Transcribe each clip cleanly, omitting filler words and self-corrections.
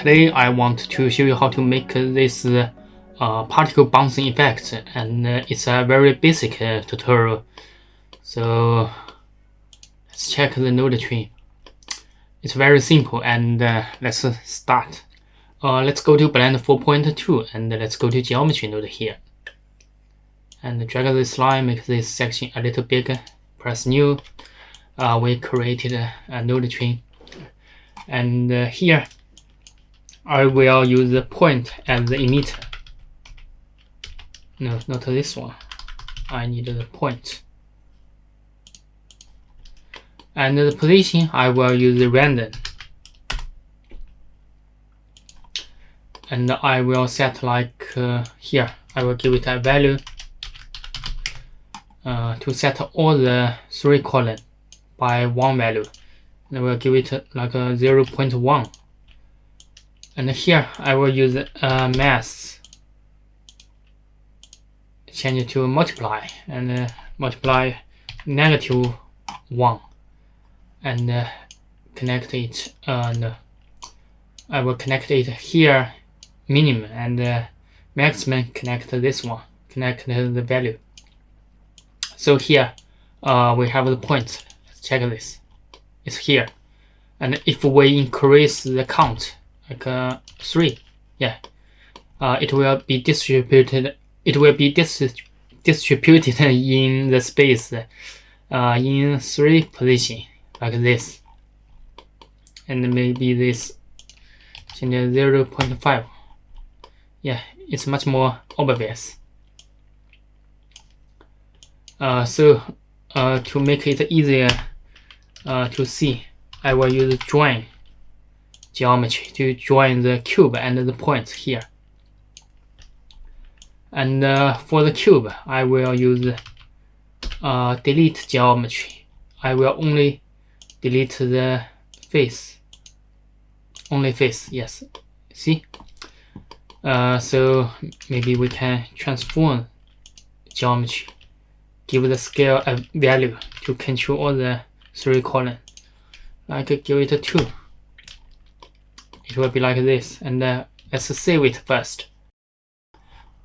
today I want to show you how to make this particle bouncing effect, and it's a very basic tutorial. So let's check the node tree. It's very simple, and let's start. Let's go to Blend 4.2 and let's go to Geometry node here. And drag this line, make this section a little bigger. Press New. We created a node tree. And here I will use the point as the emitter. No, not this one. I need the point. And the position, I will use the random. And I will set like here. I will give it a value to set all the 3 columns by 1 value. And I will give it like a 0.1. And here I will use mass, change it to multiply, and multiply -1, and connect it. No, I will connect it here, minimum, and maximum connect this one, connect the value. So here we have the point. Let's check this. It's here, and if we increase the count like 3, yeah, it will be distributed. It will be distributed in the space in 3 positions like this, and maybe this change 0.5. Yeah, it's much more obvious. So to make it easier to see, I will use join geometry to join the cube and the points here. And for the cube, I will use delete geometry. I will only delete the face. Only face, yes. See? So maybe we can transform geometry. Give the scale a value to control all the 3 columns. I could give it a 2. It will be like this, and let's save it first.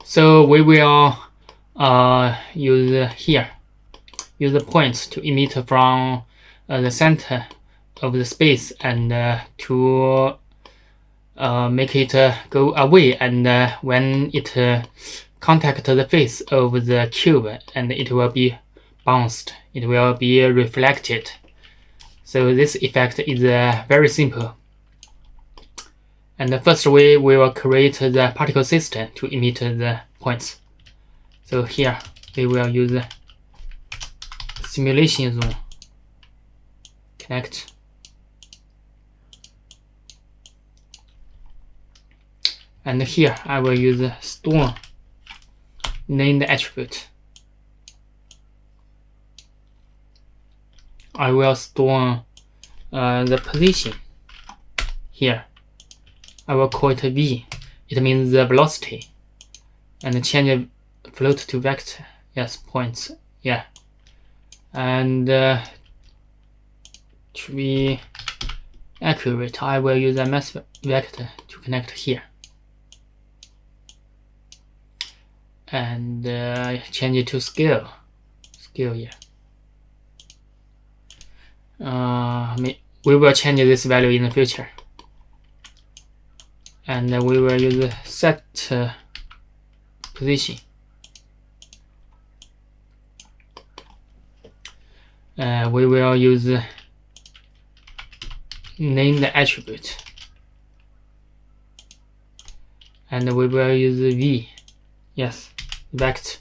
So we will use the points to emit from the center of the space, and to make it go away, and when it contact the face of the cube, and it will be bounced, it will be reflected. So this effect is very simple. And the first way, we will create the particle system to emit the points. So here we will use the simulation zone, connect, and here I will use the storm named attribute. I will store the position here. I will call it v. It means the velocity, and change float to vector. Yes, points. Yeah, and to be accurate, I will use a mass vector to connect here, and change it to scale. Scale here. We will change this value in the future. And we will use set position. We will use named attribute, and we will use v. Yes, vector.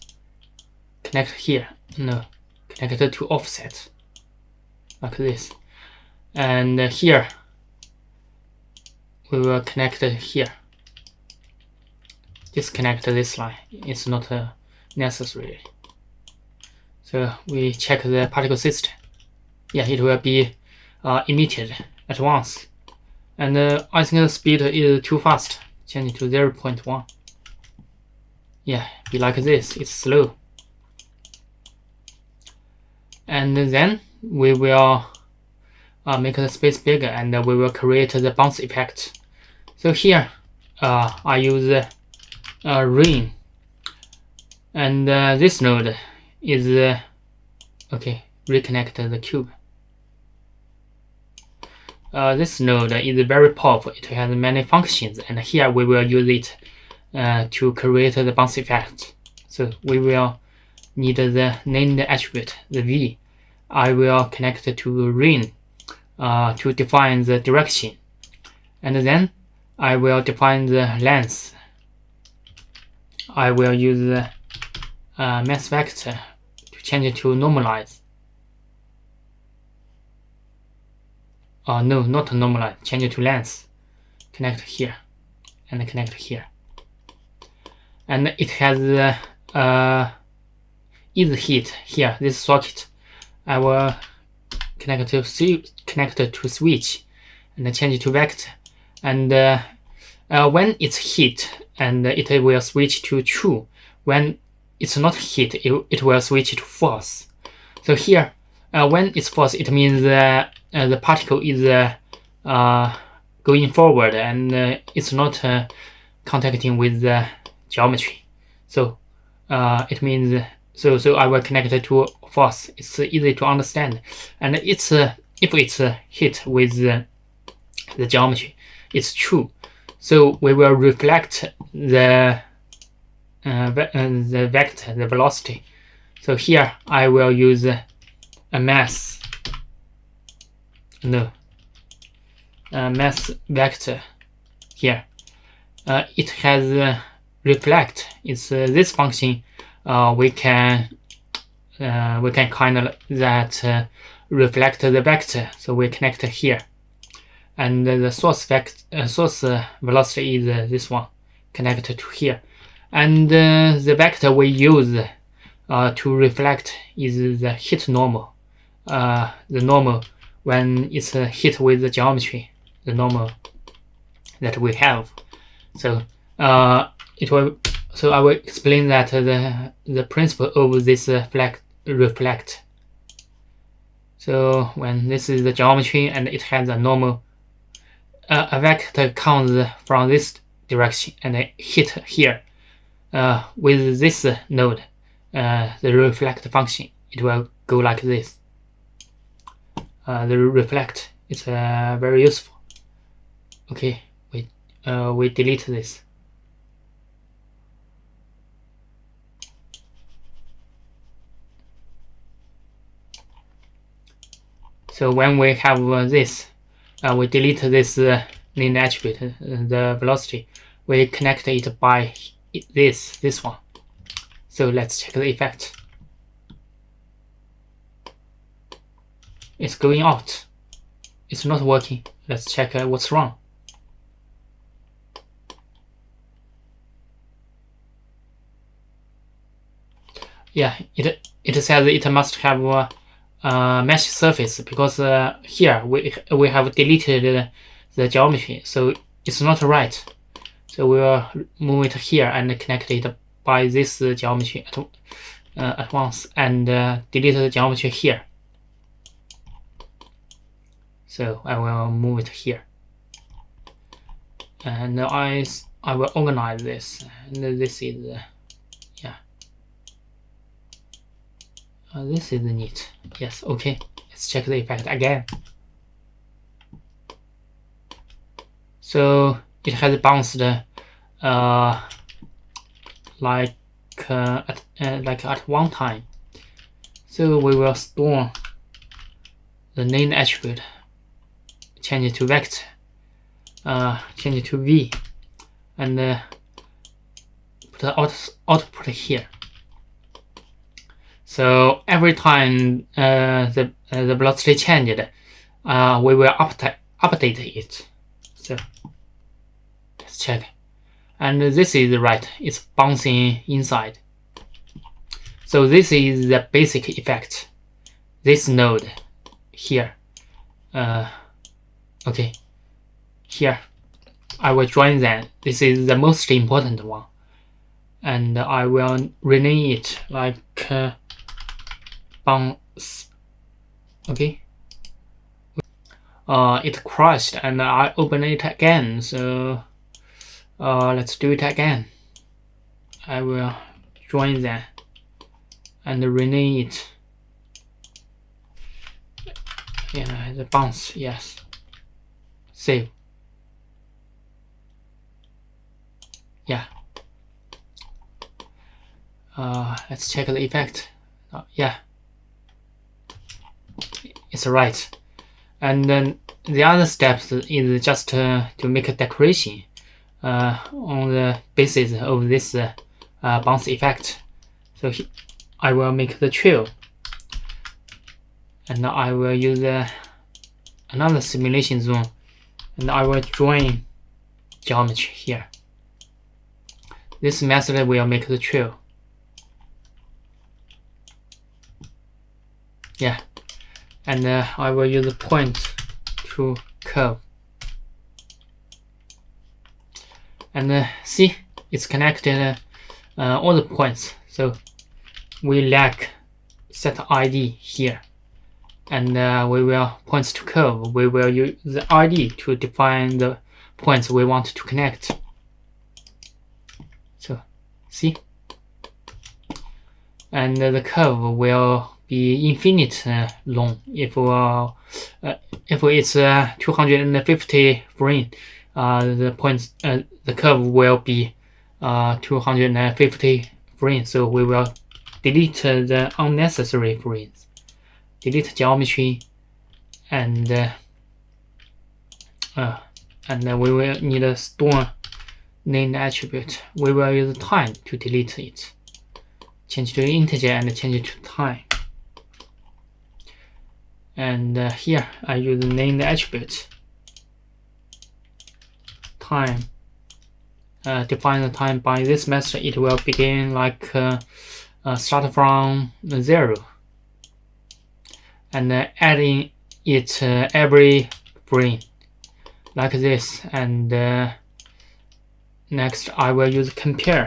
Connect here. No, connect to offset like this, and here we will connect it here. Disconnect this line. It's not necessary. So we check the particle system. Yeah, it will be emitted at once. And I think the speed is too fast. Change it to 0.1. Yeah, be like this. It's slow. And then we will make the space bigger, and we will create the bounce effect. So here I use ring, and this node is okay, reconnect the cube. This node is very powerful. It has many functions, and here we will use it to create the bounce effect. So we will need the named attribute, the V. I will connect to ring to define the direction, and then I will define the length. I will use the mass vector to change it to normalize. No, not normalize, change it to length. Connect here and connect here. And it has easy heat here, this socket. I will connect to switch and change it to vector. And when it's heat, and it will switch to true. When it's not heat, it will switch to false. So here, when it's false, it means the particle is going forward, and it's not contacting with the geometry. So it means so I will connect it to false. It's easy to understand, and it's if it's hit with the geometry, it's true. So we will reflect the vector, the velocity. So here I will use a mass vector here. It has reflect. It's this function. We can kind of that reflect the vector. So we connect here, and the source velocity is this one connected to here, and the vector we use to reflect is the hit normal. The normal when it's hit with the geometry, the normal that we have. So So I will explain that the principle of this reflect. So when this is the geometry and it has a normal, a vector comes from this direction and it hit here. With this node, the reflect function, it will go like this. The reflect is very useful. Okay, we delete this. So when we have this, we delete this named attribute, the velocity. We connect it by this one. So let's check the effect. It's going out. It's not working. Let's check what's wrong. Yeah, it says it must have mesh surface, because here we have deleted the geometry, so it's not right. So we will move it here and connect it by this geometry at once, and delete the geometry here. So I will move it here, and I will organize this. And this is this is neat. Yes, okay. Let's check the effect again. So it has bounced like at one time. So we will store the named attribute, change it to vector, change it to V, and put the output here. So every time the velocity changed, we will update it. So let's check, and this is right. It's bouncing inside. So this is the basic effect. This node here. Okay, here I will join them. This is the most important one, and I will rename it like bounce. Okay. It crashed and I open it again, so Let's do it again. I will join them and rename it. Yeah, the bounce, yes. Save. Yeah. Let's check the effect. Yeah, it's right. And then the other steps is just to make a decoration on the basis of this bounce effect. So I will make the trail, and I will use another simulation zone, and I will join geometry here. This method will make the trail. Yeah, and I will use a point to curve. And see, it's connected all the points. So we lack set ID here, and we will points to curve. We will use the ID to define the points we want to connect. So see, and the curve will be infinite long if it's 250 frame. The curve will be 250 frames. So we will delete the unnecessary frames, delete geometry, and we will need a store named attribute. We will use time to delete it. Change to integer and change it to time. And here I use named attribute. Time. Define the time by this method. It will begin like start from 0, and adding it every frame like this. And next I will use compare.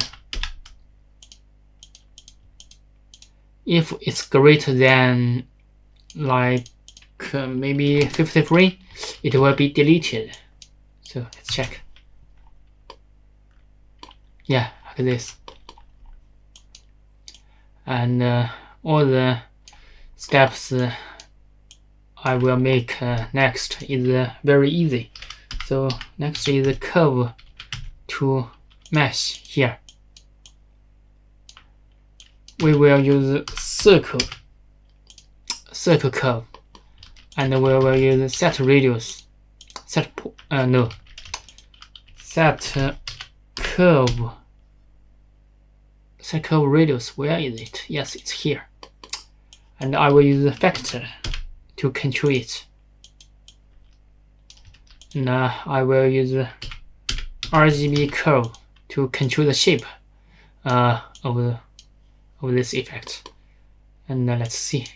If it's greater than like maybe 50 frame, it will be deleted. So let's check. Yeah, like this. And all the steps I will make next is very easy. So next is the curve to mesh here. We will use circle curve, and we will use set radius, set curve radius. Where is it? Yes, it's here. And I will use the factor to control it. And I will use the RGB curve to control the shape of this effect. And let's see.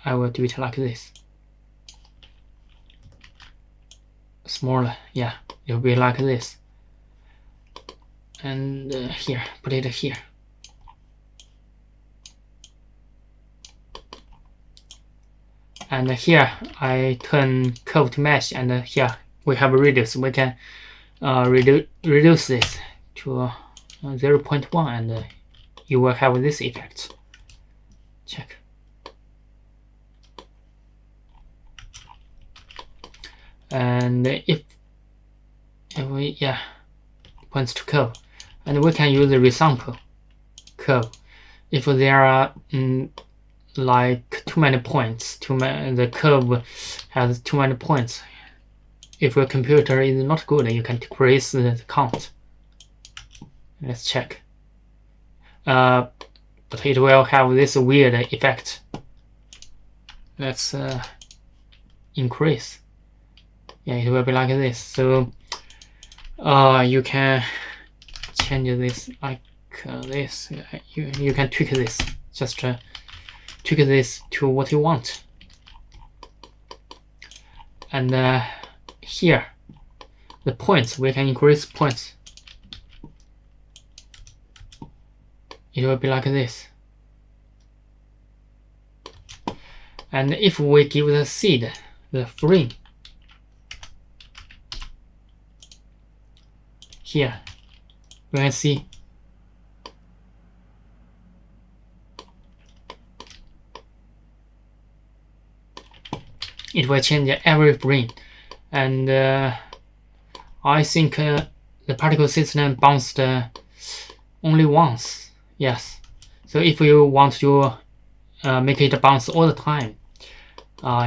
I will do it like this. Smaller, yeah, it will be like this. And here, put it here. And here I turn curve to mesh, and here we have a radius. We can reduce this to 0.1, and you will have this effect. Check. And if we points to curve, and we can use the resample curve if there are like too many points. The curve has too many points. If your computer is not good, you can decrease the count. Let's check. But it will have this weird effect. Let's increase. Yeah, it will be like this. So you can change this like this. You can tweak this. Just tweak this to what you want. And here, the points, we can increase points. It will be like this. And if we give the seed the frame here, we can see it will change every frame, and I think the particle system bounced only once. Yes, so if you want to make it bounce all the time,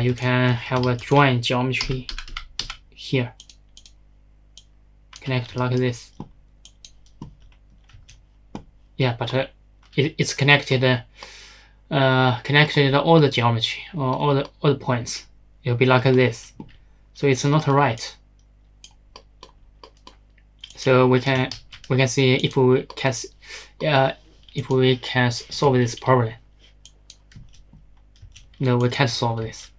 you can have a join geometry here, connect like this. Yeah, but it's connected all the geometry or all the points. It'll be like this, so it's not right. So we can see if we can solve this problem. No, we can't solve this.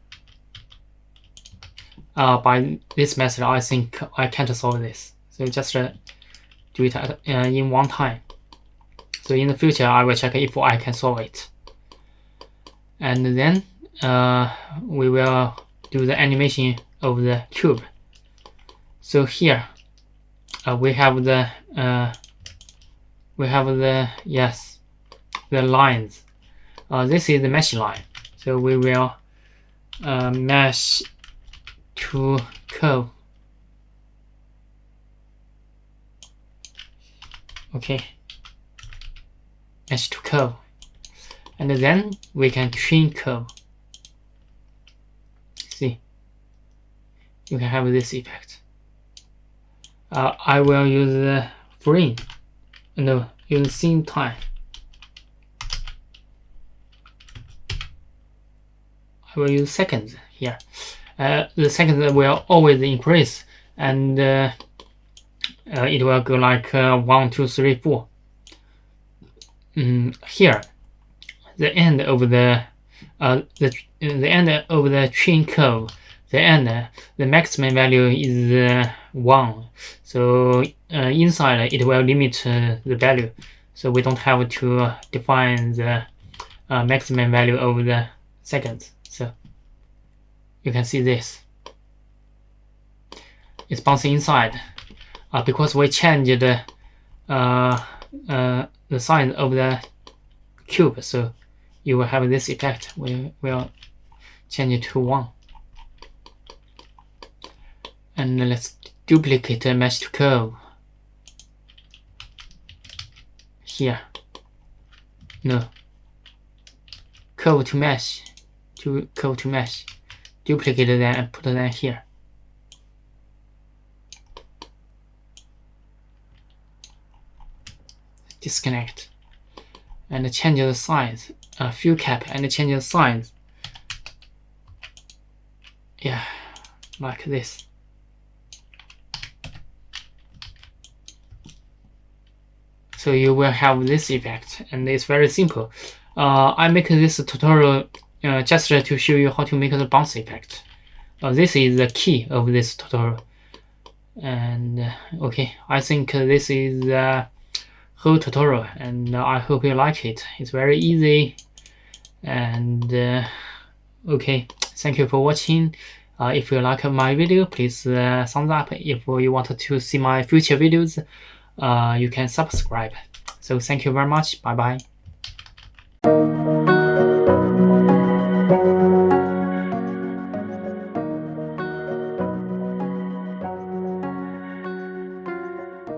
By this method, I think I can't solve this. So just do it in one time. So in the future, I will check if I can solve it. And then we will do the animation of the cube. So here we have the lines. This is the mesh line. So we will mesh to curve. Okay, mesh to curve, and then we can trim curve. See, you can have this effect. I will use the frame. No, use scene time. I will use seconds here. The seconds will always increase, and it will go like 1, 2, 3, 4. Here, the end of the trim curve, the maximum value is 1. So inside it will limit the value. So we don't have to define the maximum value of the seconds. So you can see this. It's bouncing inside because we changed the size of the cube. So you will have this effect. We will change it to 1. And let's duplicate the mesh to curve here. No, curve to mesh, duplicate them and put them here. Disconnect and change the size, fill cap and change the size. Yeah, like this. So you will have this effect, and it's very simple. I make this tutorial just to show you how to make the bounce effect. This is the key of this tutorial. And okay, I think this is the whole tutorial, and I hope you like it. It's very easy. And okay, thank you for watching. If you like my video, please thumbs up. If you want to see my future videos, you can subscribe. So thank you very much. Bye bye.